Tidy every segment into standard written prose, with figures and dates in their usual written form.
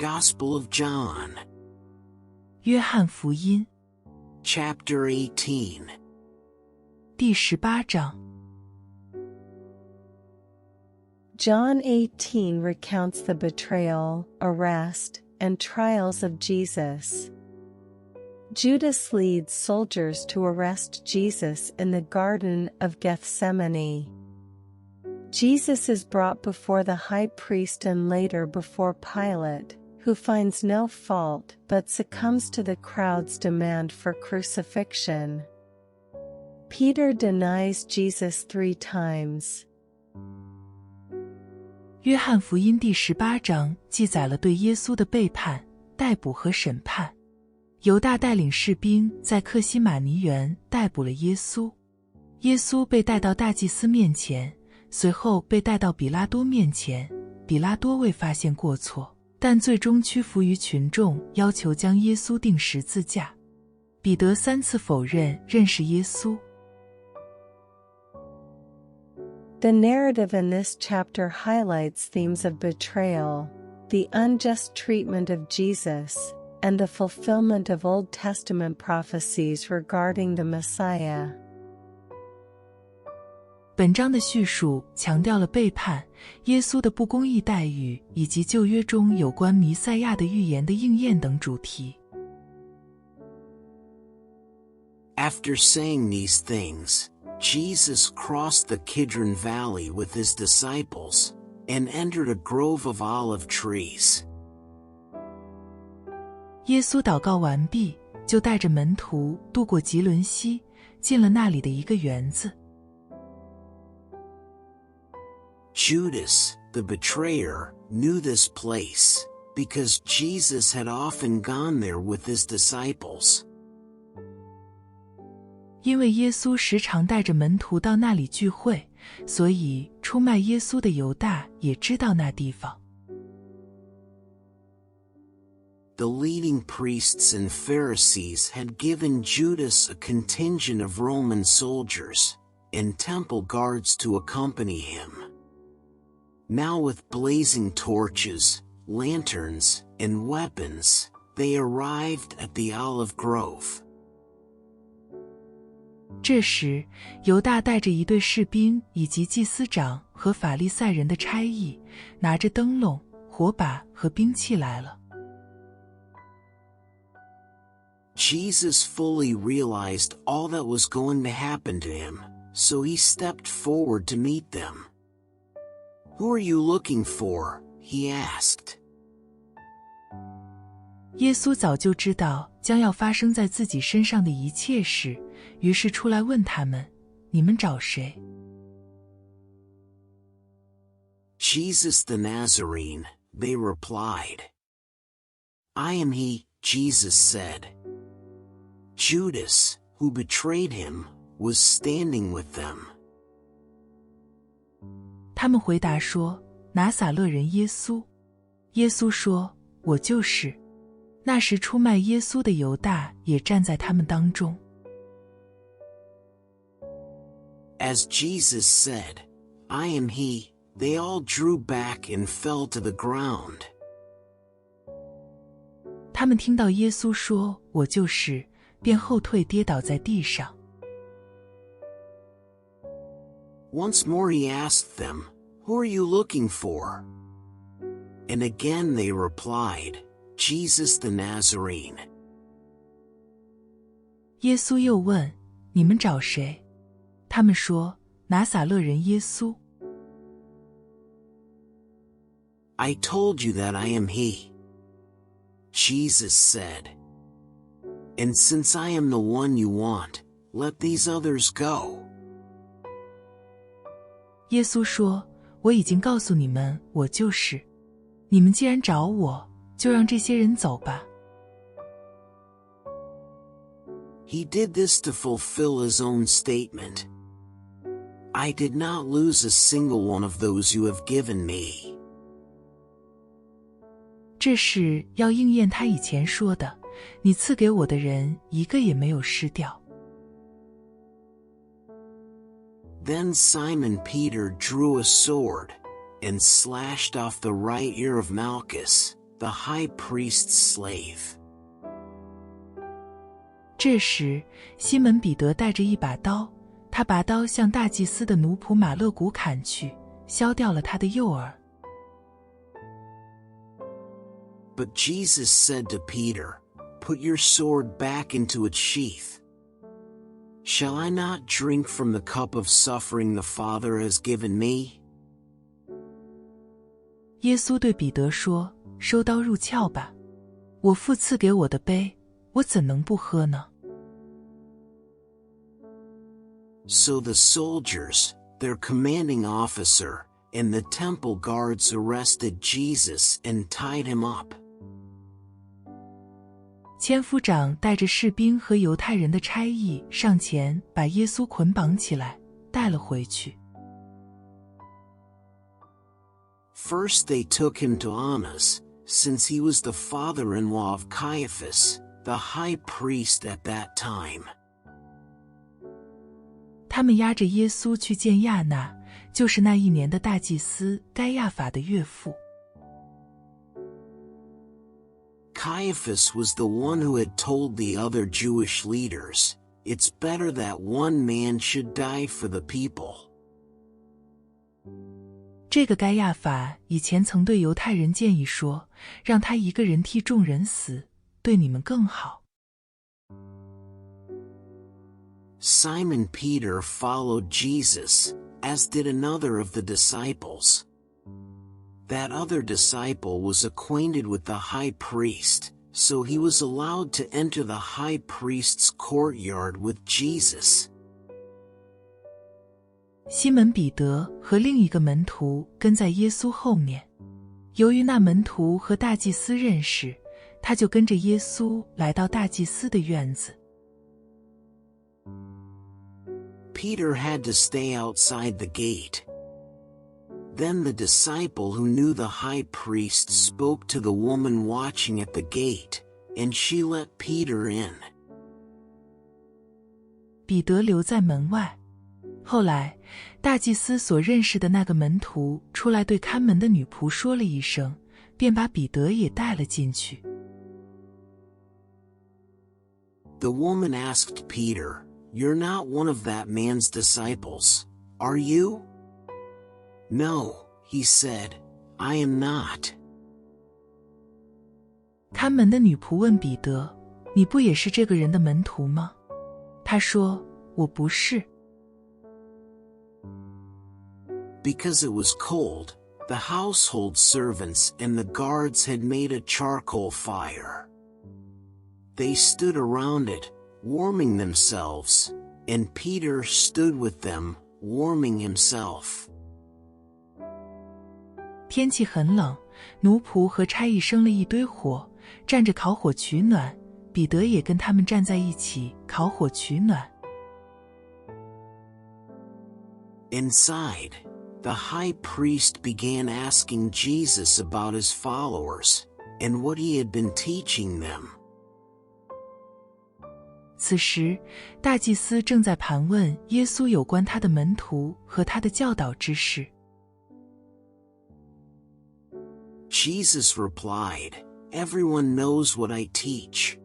Gospel of John. 约翰福音 Chapter 18. 第18章 John 18 recounts the betrayal, arrest, and trials of Jesus. Judas leads soldiers to arrest Jesus in the Garden of Gethsemane. Jesus is brought before the high priest and later before Pilate, who finds no fault but succumbs to the crowd's demand for crucifixion. Peter denies Jesus 3 times. 约翰福音第18章记载了对耶稣的背叛、逮捕和审判。犹大带领士兵在客西马尼园逮捕了耶稣，耶稣被带到大祭司面前，随后被带到比拉多面前，比拉多未发现过错，但最终屈服于群众，要求将耶稣钉十字架。彼得3次否认认识耶稣。The narrative in this chapter highlights themes of betrayal, the unjust treatment of Jesus, and the fulfillment of Old Testament prophecies regarding the Messiah. 本章的叙述强调了背叛、耶稣的不公义待遇以及旧约中有关弥赛亚的预言的应验等主题。After saying these things, Jesus crossed the Kidron Valley with his disciples, and entered a grove of olive trees. 耶稣祷告完毕，就带着门徒渡过汲沦溪，进了那里的一个园子。Judas, the betrayer, knew this place, because Jesus had often gone there with his disciples. 因为耶稣时常带着门徒到那里聚会，所以出卖耶稣的犹大也知道那地方。The leading priests and Pharisees had given Judas a contingent of Roman soldiers and temple guards to accompany him. Now with blazing torches, lanterns, and weapons, they arrived at the olive grove. 这时，犹大带着一队士兵以及祭司长和法利赛人的差役，拿着灯笼、火把和兵器来了。Jesus fully realized all that was going to happen to him, so he stepped forward to meet them. "Who are you looking for?" he asked. 耶稣早就知道将要发生在自己身上的一切事，于是出来问他们：“你们找谁？” Jesus the Nazarene, they replied. "I am he," Jesus said. Judas, who betrayed him, was standing with them. 他们回答说：“拿撒勒人耶稣。”耶稣说：“我就是。”那时出卖耶稣的犹大也站在他们当中。As Jesus said, "I am he," they all drew back and fell to the ground. 他们听到耶稣说：“我就是”，便后退跌倒在地上。Once more he asked them, "Who are you looking for?" And again they replied, "Jesus the Nazarene." 耶稣又问：“你们找谁？”他们说：“拿撒勒人耶稣。” "I told you that I am he," Jesus said. "And since I am the one you want, let these others go." 耶稣说：“我已经告诉你们，我就是。你们既然找我，就让这些人走吧。” He did this to fulfill his own statement. "I did not lose a single one of those you have given me." 这是要应验他以前说的：“你赐给我的人，一个也没有失掉。” Then Simon Peter drew a sword, and slashed off the right ear of Malchus, the high priest's slave. 这时，西门彼得带着一把刀，他拔刀向大祭司的奴仆马勒古砍去，削掉了他的右耳。But Jesus said to Peter, "Put your sword back into its sheath. Shall I not drink from the cup of suffering the Father has given me?" 耶稣对彼得说：“收刀入鞘吧，我父赐给我的杯，我怎能不喝呢？” So the soldiers, their commanding officer, and the temple guards arrested Jesus and tied him up. 千夫长带着士兵和犹太人的差役上前，把耶稣捆绑起来，带了回去。First they took him to Annas, since he was the father-in-law of Caiaphas, the high priest at that time. 他们押着耶稣去见亚那，就是那一年的大祭司该亚法的岳父。Caiaphas was the one who had told the other Jewish leaders, "It's better that one man should die for the people." 这个该亚法以前曾对犹太人建议说，让他一个人替众人死，对你们更好。Simon Peter followed Jesus, as did another of the disciples. That other disciple was acquainted with the high priest, so he was allowed to enter the high priest's courtyard with Jesus. 西门彼得和另一个门徒跟在耶稣后面，由于那门徒和大祭司认识，他就跟着耶稣来到大祭司的院子。Peter had to stay outside the gate. Then the disciple who knew the high priest spoke to the woman watching at the gate, and she let Peter in. 彼得留在门外。后来，大祭司所认识的那个门徒出来对看门的女仆说了一声，便把彼得也带了进去。The woman asked Peter, "You're not one of that man's disciples, are you?" "No," he said, "I am not." 看门的女仆问彼得：“你不也是这个人的门徒吗？”他说：“我不是。” Because it was cold, the household servants and the guards had made a charcoal fire. They stood around it, warming themselves, and Peter stood with them, warming himself. 天气很冷，奴仆和差役生了一堆火，站着烤火取暖，彼得也跟他们站在一起烤火取暖。Inside, the high priest began asking Jesus about his followers, and what he had been teaching them. 此时，大祭司正在盘问耶稣有关他的门徒和他的教导之事。Jesus replied, "Everyone knows what I teach.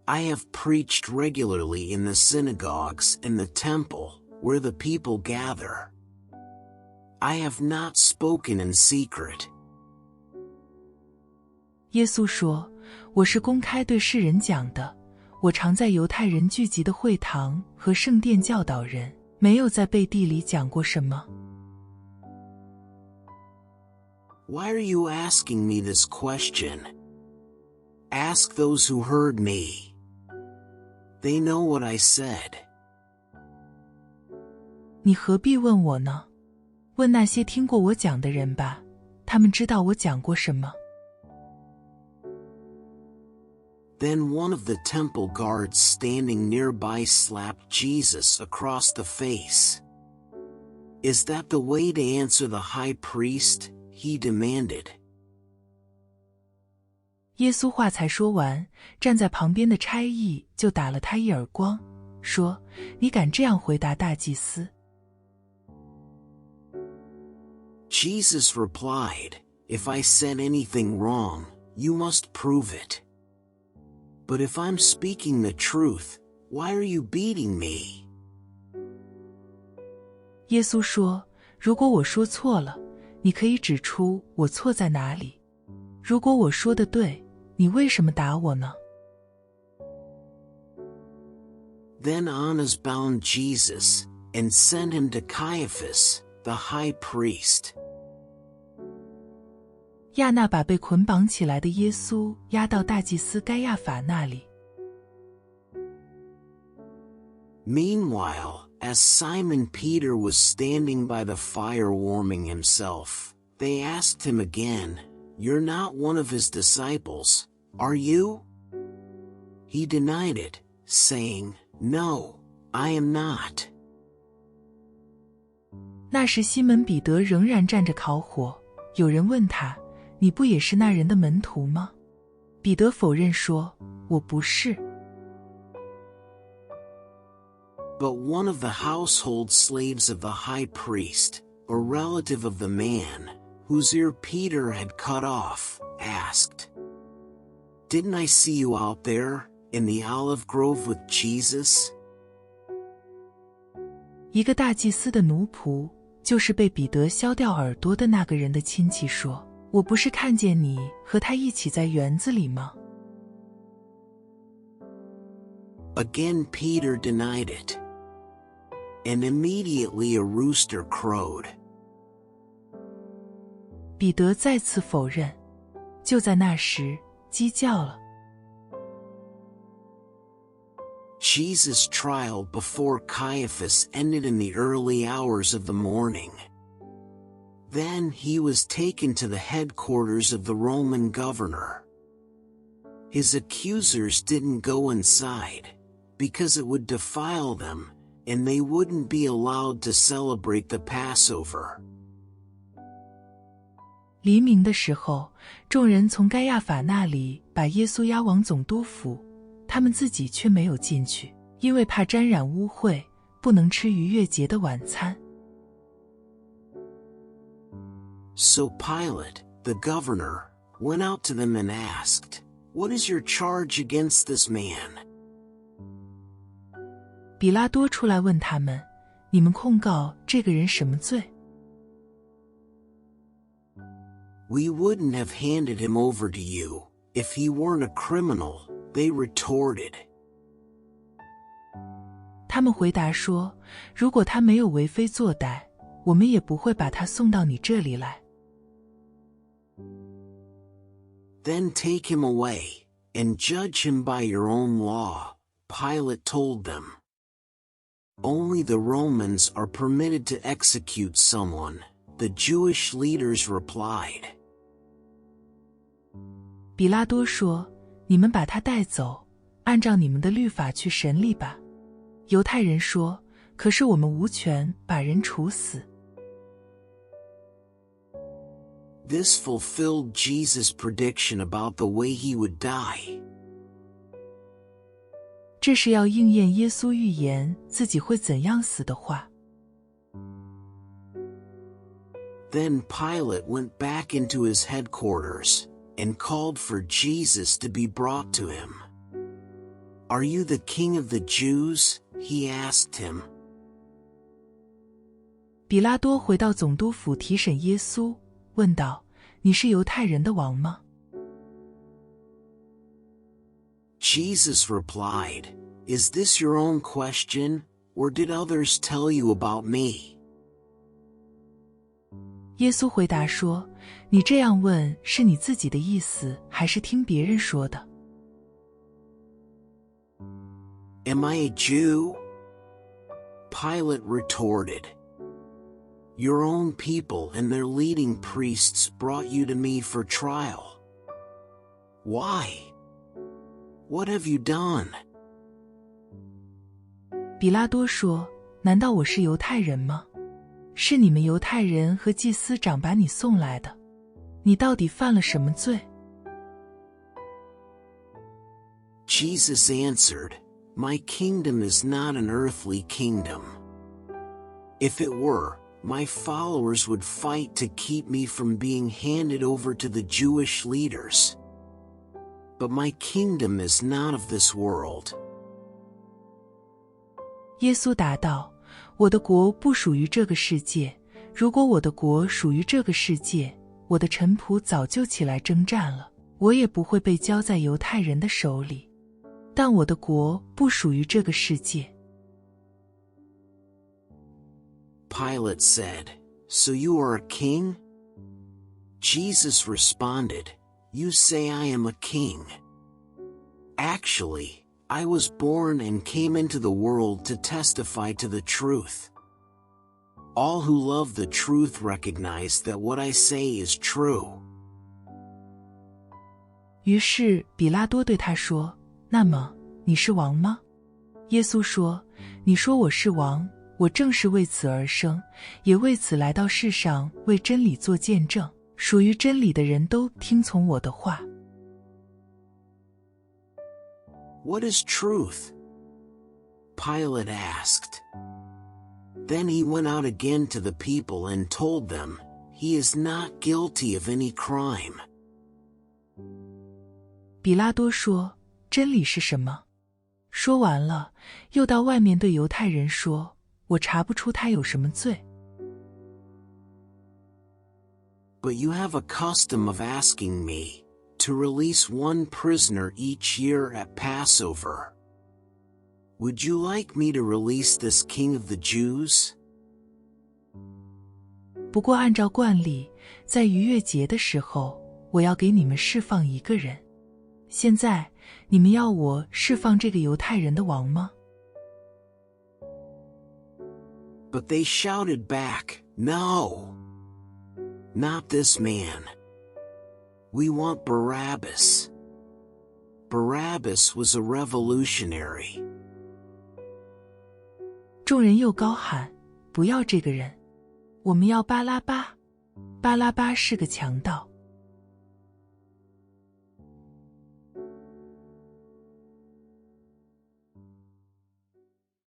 I have preached regularly in the synagogues and the temple, where the people gather. I have not spoken in secret." 耶稣说：“我是公开对世人讲的，我常在犹太人聚集的会堂和圣殿教导人，没有在背地里讲过什么。” Why are you asking me this question? Ask those who heard me. They know what I said. 你何必问我呢？问那些听过我讲的人吧，他们知道我讲过什么。Then one of the temple guards standing nearby slapped Jesus across the face. "Is that the way to answer the high priest?" he demanded. 耶稣话才说完，站在旁边的差役就打了他一耳光，说：“你敢这样回答大祭司？” Jesus replied, If I said anything wrong, you must prove it. But if I'm speaking the truth, why are you beating me?耶稣说，如果我说错了，你可以指出我错在哪里。如果我说的对，你为什么打我呢？ Then Annas bound Jesus, and sent him to Caiaphas, the high priest. 亚那把被捆绑起来的耶稣押到大祭司该亚法那里。 Meanwhile, as Simon Peter was standing by the fire warming himself, they asked him again, "You're not one of his disciples, are you?" He denied it, saying, "No, I am not." 那时西门彼得仍然站着烤火，有人问他，你不也是那人的门徒吗？彼得否认说，我不是。 But one of the household slaves of the high priest, a relative of the man, whose ear Peter had cut off, asked, "Didn't I see you out there, in the olive grove with Jesus?" 一个大祭司的奴仆，就是被彼得削掉耳朵的那个人的亲戚说，我不是看见你和他一起在园子里吗？ Again Peter denied it. And immediately a rooster crowed. 彼得再次否认，就在那时，鸡叫了。 Jesus' trial before Caiaphas ended in the early hours of the morning. Then he was taken to the headquarters of the Roman governor. His accusers didn't go inside, because it would defile them, and they wouldn't be allowed to celebrate the Passover. 黎明的时候，众人从该亚法那里把耶稣押往总督府，他们自己却没有进去，因为怕沾染污秽，不能吃逾越节的晚餐。 So Pilate, the governor, went out to them and asked, "What is your charge against this man?" 比拉多出来问他们，你们控告这个人什么罪？ "We wouldn't have handed him over to you, if he weren't a criminal," they retorted. 他们回答说，如果他没有为非作歹，我们也不会把他送到你这里来。 "Then take him away, and judge him by your own law," Pilate told them. "Only the Romans are permitted to execute someone," the Jewish leaders replied. 比拉多说，你们把他带走，按照你们的律法去审理吧。犹太人说，可是我们无权把人处死。 This fulfilled Jesus' prediction about the way he would die. 这是要应验耶稣预言自己会怎样死的话。 Then Pilate went back into his headquarters, and called for Jesus to be brought to him. "Are you the king of the Jews?" he asked him. 比拉多回到总督府提审耶稣，问道，你是犹太人的王吗？ Jesus replied, "Is this your own question, or did others tell you about me?" 耶稣回答说，你这样问是你自己的意思，还是听别人说的？ "Am I a Jew?" Pilate retorted. "Your own people and their leading priests brought you to me for trial. Why? What have you done?" 比拉多说，难道我是犹太人吗？是你们犹太人和祭司长把你送来的，你到底犯了什么罪？ Jesus answered, "My kingdom is not an earthly kingdom. If it were, my followers would fight to keep me from being handed over to the Jewish leaders. But my kingdom is not of this world. 耶稣答道：我的国不属于这个世界，如果我的国属于这个世界，我的臣仆早就起来征战了，我也不会被交在犹太人的手里。但我的国不属于这个世界。Pilate said, "So you are a king?" Jesus responded, "You say I am a king. Actually, I was born and came into the world to testify to the truth. All who love the truth recognize that what I say is true." 于是比拉多对他说：那么你是王吗？耶稣说：你说我是王，我正是为此而生，也为此来到世上为真理做见证，属于真理的人都听从我的话。What is truth? Pilate asked. Then he went out again to the people and told them, "He is not guilty of any crime." 比拉多说：真理是什么？说完了，又到外面对犹太人说：我查不出他有什么罪。But you have a custom of asking me to release one prisoner each year at Passover. Would you like me to release this king of the Jews? 不过按照惯例，在逾越节的时候，我要给你们释放一个人。现在，你们要我释放这个犹太人的王吗？ But they shouted back, "No! Not this man. We want Barabbas." Barabbas was a revolutionary. 众人又高喊：不要这个人，我们要巴拉巴。巴拉巴是个强盗。